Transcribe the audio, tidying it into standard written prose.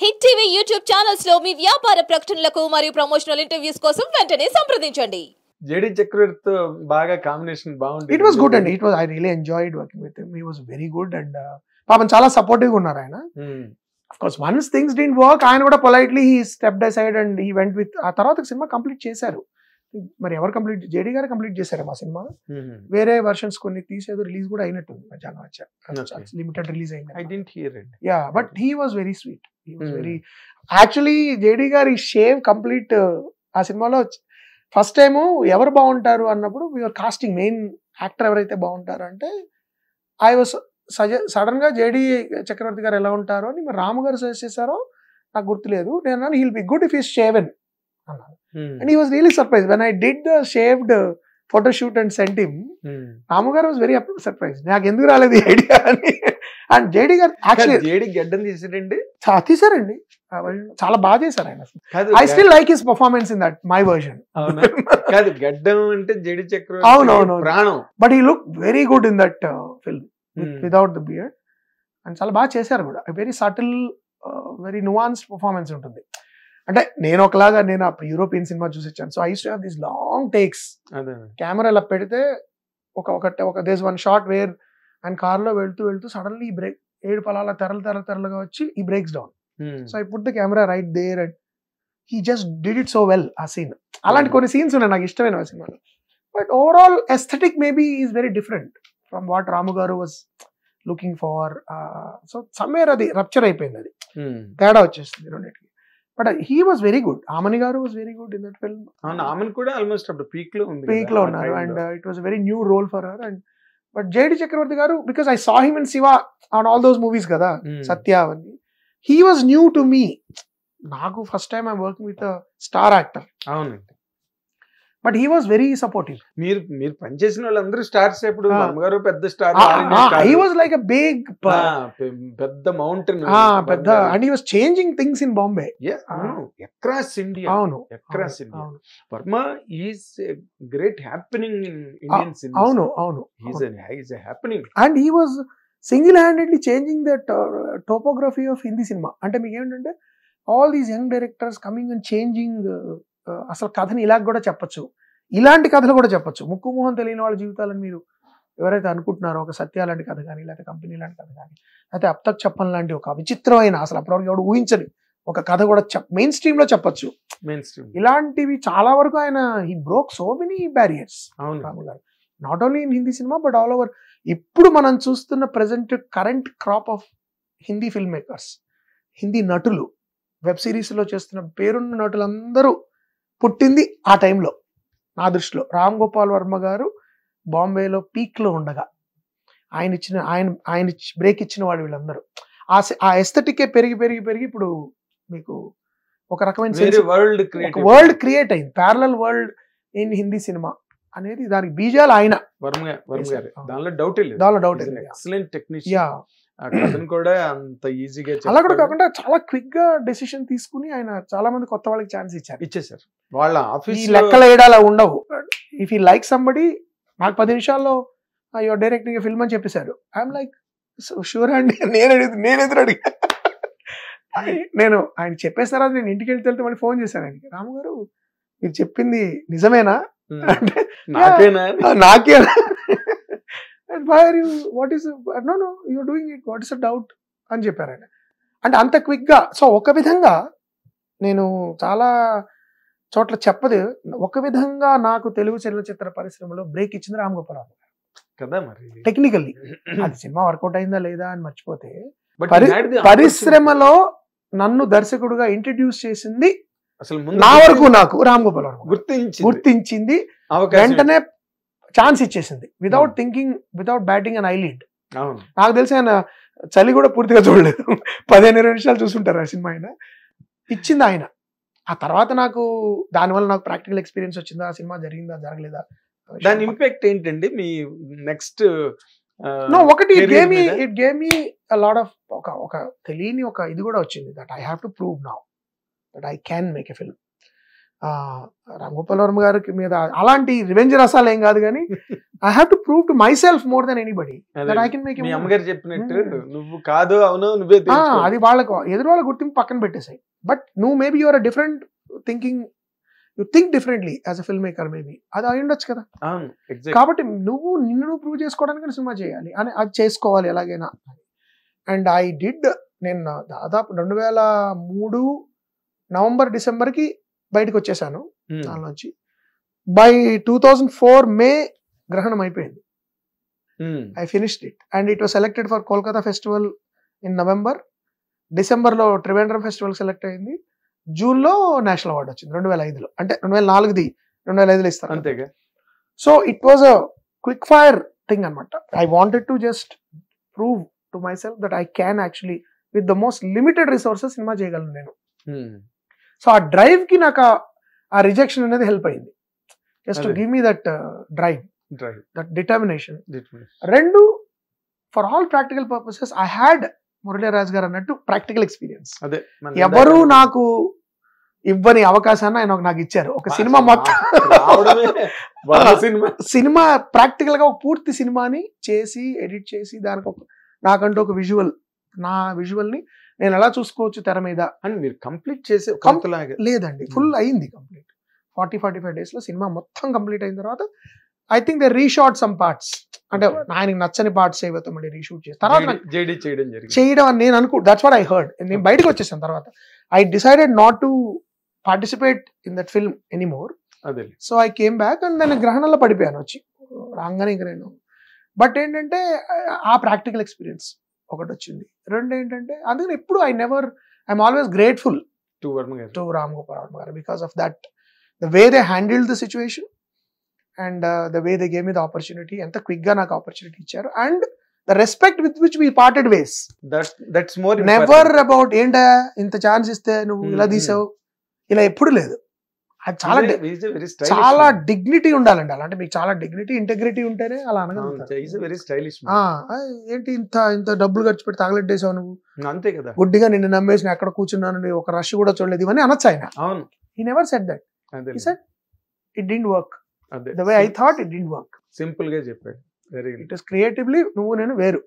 Hit TV YouTube channels లో మీ వ్యాపార ప్రకటనలకు మరియు ప్రమోషనల్ ఇంటర్వ్యూస్ కోసం వెంటనే సంప్రదించండి. జేడి చక్రవర్తితో బాగా కాంబినేషన్ బాగుంది. ఇట్ వాస్ గుడ్ అండి. I really enjoyed working with him. He was very good and పాపం చాలా సపోర్టివ్ గా ఉన్నారు ఆయన. Of course once things didn't work, ఆయన కూడా politely he stepped aside and he went with. ఆ తర్వాత సినిమా కంప్లీట్ చేశారు. మరి ఎవరు కంప్లీట్, జేడి గారు కంప్లీట్ చేశారు మా సినిమా. వేరే వర్షన్స్ కొన్ని తీసేదో రిలీజ్ కూడా అయినట్టుంది మధ్యాహ్నం వచ్చా, లిమిటెడ్ రిలీజ్ అయింది. I didn't here it. Yeah, but he was very sweet. He was very actually JD గారి షేవ్ కంప్లీట్ ఆ సినిమాలో ఫస్ట్ టైము ఎవరు బాగుంటారు అన్నప్పుడు యూఆర్ కాస్టింగ్ మెయిన్ యాక్టర్ ఎవరైతే బాగుంటారు అంటే ఐ వాస్ సడన్ గా జేడి చక్రవర్తి గారు ఎలా ఉంటారో అని మరి రాము గారు సజెస్ట్ చేశారో నాకు గుర్తులేదు. నేను అన్నాను he'll be good if he's shaven అన్నాను. And he was really surprise when I did the shaved photo shoot and sent him. Ramu గారు వాస్ వెరీ సర్ప్రైజ్, నాకు ఎందుకు రాలేదు ఈ ఐడియా అని. అండ్ జేడి గారు యాక్చువల్లీ జేడి గడ్డం తీసారండి, తీసారండి, చాలా బాగా చేశారు ఆయన. I still like his performance in that my version. కాదు గడ్డం అంటే జేడి చక్రవర్తి అవునవును ప్రాణం. But he look very good in that film without the beard. And చాలా బాగా చేశారు కూడా. Very subtle, very nuanced performance ఉంటుంది. అంటే నేను ఒకలాగా, నేను అప్పుడు యూరోపియన్ సినిమా చూసి వచ్చాను. So I used to have these long takes. Camera ఇలా పెడితే ఒక దేస్ వన్ షాట్ వేర్ అండ్ కార్లో వెళ్తూ వెళ్తూ సడన్లీ ఈ బ్రేక్, ఏడు పలాల తెరలుగా వచ్చి ఈ breaks down. So I put the camera right there and he just did it so well ఆ సీన్. అలాంటి కొన్ని సీన్స్ ఉన్నాయి నాకు ఇష్టమైన ఆ సినిమాలో. But overall aesthetic maybe is very different from what Ramu గారు was looking for. So somewhere అది రప్చర్ అయిపోయింది, అది తేడా వచ్చేస్తుంది రెండింటికి. But he was very good. Aamani గారు was very good in that film. ఆమెన్ కూడా ఆల్మోస్ట్ అప్పుడు పీక్ లో ఉన్నారు and it was very new role for her. And but JD Chakravarthy గారు, because I saw him in Shiva on all those movies కదా, సత్య అవన్నీ, he was new to me. నాకు first time I working with star actor. అవునండి. But he was very supportive. మీరు పనిచేసిన వాళ్ళందరూ stars. ఇప్పుడు గారు పెద్ద star, he was like a big పెద్ద మౌంటైన్, పెద్ద. And he was changing things in Bombay across India. అవును, across India. Varma is great happening in Indian cinema. అవును అవును, is happening. And he was single handedly changing the topography of Hindi cinema. అంటే మీకు ఏంటంటే all these young directors coming and changing. అసలు కథని ఇలా కూడా చెప్పచ్చు, ఇలాంటి కథలు కూడా చెప్పచ్చు. ముక్కు మొహం తెలియని వాళ్ళ జీవితాలను మీరు ఎవరైతే అనుకుంటున్నారో, ఒక సత్య లాంటి కథ కానీ, లేకపోతే కంపెనీ లాంటి కథ కానీ, లేకపోతే అప్తక్ చెప్పన్ లాంటి ఒక విచిత్రమైన, అసలు అప్పటివరకు ఎవడు ఊహించని ఒక కథ కూడా మెయిన్ స్ట్రీమ్ లో చెప్పచ్చు. ఇలాంటివి చాలా వరకు ఆయన he broke so many barriers. Ramu గారు not only in Hindi cinema but all over. ఇప్పుడు మనం చూస్తున్న present current crop of Hindi film makers, Hindi నటులు, వెబ్ సిరీస్ లో చేస్తున్న పేరున్న నటులందరూ పుట్టింది ఆ టైంలో. నా దృష్టిలో రామ్ గోపాల్ వర్మ గారు బాంబేలో పీక్ లో ఉండగా ఆయన బ్రేక్ ఇచ్చిన వాళ్ళు వీళ్ళందరూ. ఆ ఎస్థెటికే పెరిగి ఇప్పుడు మీకు ఒక రకమైన వరల్డ్ క్రియేట్ అయింది, parallel world in Hindi cinema అనేది. దానికి బీజాలు ఆయన. దానిలో డౌట్ లేదు. Excellent technician. కూడా అంత ఈజీగా అలా కూడా కాకుండా చాలా క్విక్ గా డెసిషన్ తీసుకుని ఆయన చాలా మంది కొత్త వాళ్ళకి ఛాన్స్ ఇచ్చేసారు. వాళ్ళ ఆఫీస్ లెక్కలు వేయడాలు ఉండవు. ఇఫ్ యూ లైక్ సంబడి, నాకు 10 నిమిషాల్లో యువర్ డైరెక్టింగ్ ఫిల్మ్ అని చెప్పేశారు. ఐఎమ్ లైక్ షూర్ అండి. నేను ఎదురు అడిగా. నేను ఆయన చెప్పేసిన తర్వాత నేను ఇంటికి వెళ్తే మళ్ళీ ఫోన్ చేశాను ఆయనకి, రాము గారు మీరు చెప్పింది నిజమేనా అంటే నాకేనా, why are you, what is, no you're doing it, what is a doubt అని చెప్పారు ఆయన. అంటే అంత క్విక్ గా. సో ఒక విధంగా నేను చాలా చోట్ల చెప్పదు, ఒక విధంగా నాకు తెలుగు చలనచిత్ర పరిశ్రమలో బ్రేక్ ఇచ్చింది రామ్ గోపాల్ వర్మ కదా. మరి టెక్నికల్లీ అది సినిమా వర్కౌట్ అయిందా లేదా అని మర్చిపోతే, పరిశ్రమలో నన్ను దర్శకుడుగా ఇంట్రడ్యూస్ చేసింది అసలు నా వరకు నాకు రామ్ గోపాల్ వర్మ గుర్తించింది, వెంటనే ఛాన్స్ ఇచ్చేసింది without thinking, without batting and eyelid. నాకు తెలిసి ఆయన చలి కూడా పూర్తిగా చూడలేదు, 15-20 నిమిషాలు చూసుంటారు ఆ సినిమా. ఆయన ఇచ్చింది ఆయన. ఆ తర్వాత నాకు దానివల్ల నాకు ప్రాక్టికల్ ఎక్స్పీరియన్స్ వచ్చిందా, ఆ సినిమా జరిగిందా జరగలేదా, దాని ఇంపాక్ట్ ఏంటండి మీ నెక్స్ట్? ఒకటి it gave me a lot of ఒక తెలియని ఒక ఇది కూడా వచ్చింది, that I have to prove now that I can make a film. Ram Gopal Varma గారికి మీద అలాంటి రివెంజ్ రసాలు ఏం కాదు కానీ I have to prove to my self more than anybody that I can make me అమ్మగారు చెప్పినట్టు నువ్వు కాదు అవును నువ్వే అది వాళ్ళకు ఎదురు వాళ్ళ గుర్తింపు పక్కన పెట్టేసాయి. బట్ నువ్వు maybe your different thinking, you think differently as a film maker maybe, అది అయి ఉండొచ్చు కదా. కాబట్టి నువ్వు నిన్ను ప్రూవ్ చేసుకోవడానికి సినిమా చేయాలి అని, అది చేసుకోవాలి ఎలాగైనా. And I did. నేను దాదాపు 2003 నవంబర్ డిసెంబర్కి బయటకు వచ్చేసాను దానిలోంచి. బై 2004 మే గ్రహణం అయిపోయింది. I finished it and it was selected for Kolkata festival in November. డిసెంబర్లో ట్రివేండ్రం ఫెస్టివల్ సెలెక్ట్ అయింది. జూన్లో నేషనల్ అవార్డు వచ్చింది 2005లో. అంటే 2004ది 2005లో ఇస్తారు అంతేగా. So it was a quick fire thing అనమాట. I wanted to just prove to myself that I can actually with the most limited resources cinema చేయగలను నేను. సో ఆ డ్రైవ్ కి నాకు ఆ రిజెక్షన్ అనేది హెల్ప్ అయింది. Just to give me that drive, that determination. రెండు for all practical purposes I had Muraliraj గారు అన్నట్టు ప్రాక్టికల్ ఎక్స్పీరియన్స్. ఎవరు నాకు ఇవ్వని అవకాశాన్ని ఆయన నాకు ఇచ్చారు. ఒక సినిమా మొత్తం సినిమా ప్రాక్టికల్ గా ఒక పూర్తి సినిమాని చేసి ఎడిట్ చేసి దానికి నాకంటూ ఒక విజువల్, నా విజువల్ ని నేను ఎలా చూసుకోవచ్చు తెర మీద అని మీరు కంప్లీట్ చేసి లేదండి, ఫుల్ అయింది కంప్లీట్. 40-45 days లో సినిమా మొత్తం కంప్లీట్ అయిన తర్వాత I think they reshot some parts, అంటే ఆయనకి నచ్చని పార్ట్స్ ఏవైతే మళ్ళీ రీషూట్ చేసి తర్వాత చేయడం అని నేను అనుకో, దట్స్ వాట్ ఐ హర్డ్. నేను బయటకు వచ్చేసాను తర్వాత. I decided not to participate in that film anymore. So I came back and నేను గ్రహణంలో పడిపోయాను వచ్చి రాగానే. ఇంక నేను బట్ ఏంటంటే ఆ ప్రాక్టికల్ ఎక్స్పీరియన్స్ ఒకటి వచ్చింది. రెండు ఏంటంటే అందుకని ఎప్పుడు I'm always grateful to Ram Gopal Varma గారు because of that the way they handled the situation and the way they gave me the opportunity. ఎంత క్విక్ గా నాకు ఆపర్చునిటీ ఇచ్చారు and the respect with which we parted ways. That's more never about ఏంటా ఇంత chance ఇస్తే నువ్వు ఇలా తీసావు, ఇలా ఎప్పుడు లేదు. అది చాలా డిగ్నిటీ ఉండాలండి. అలాంటి మీకు చాలా డిగ్నిటీ, ఇంటెగ్రిటీ ఉంటేనే అలా అనగలుగుతారు. ఏంటి ఇంత డబ్బులు ఖర్చు పెట్టి తగలెట్టేసావు నువ్వు, అంతే కదా, గుడ్డిగా నిన్ను నమ్మేసి నేను ఎక్కడ కూర్చున్నాను, ఒక రష్ కూడా చూడలేదు, ఇవన్నీ అనొచ్చు ఆయన. హి never said that. He said it didn't work the way I thought it didn't work. Simple గా చెప్పాడు. ఇట్ ఇస్ క్రియేటివ్లీ నువ్వు నేను వేరు.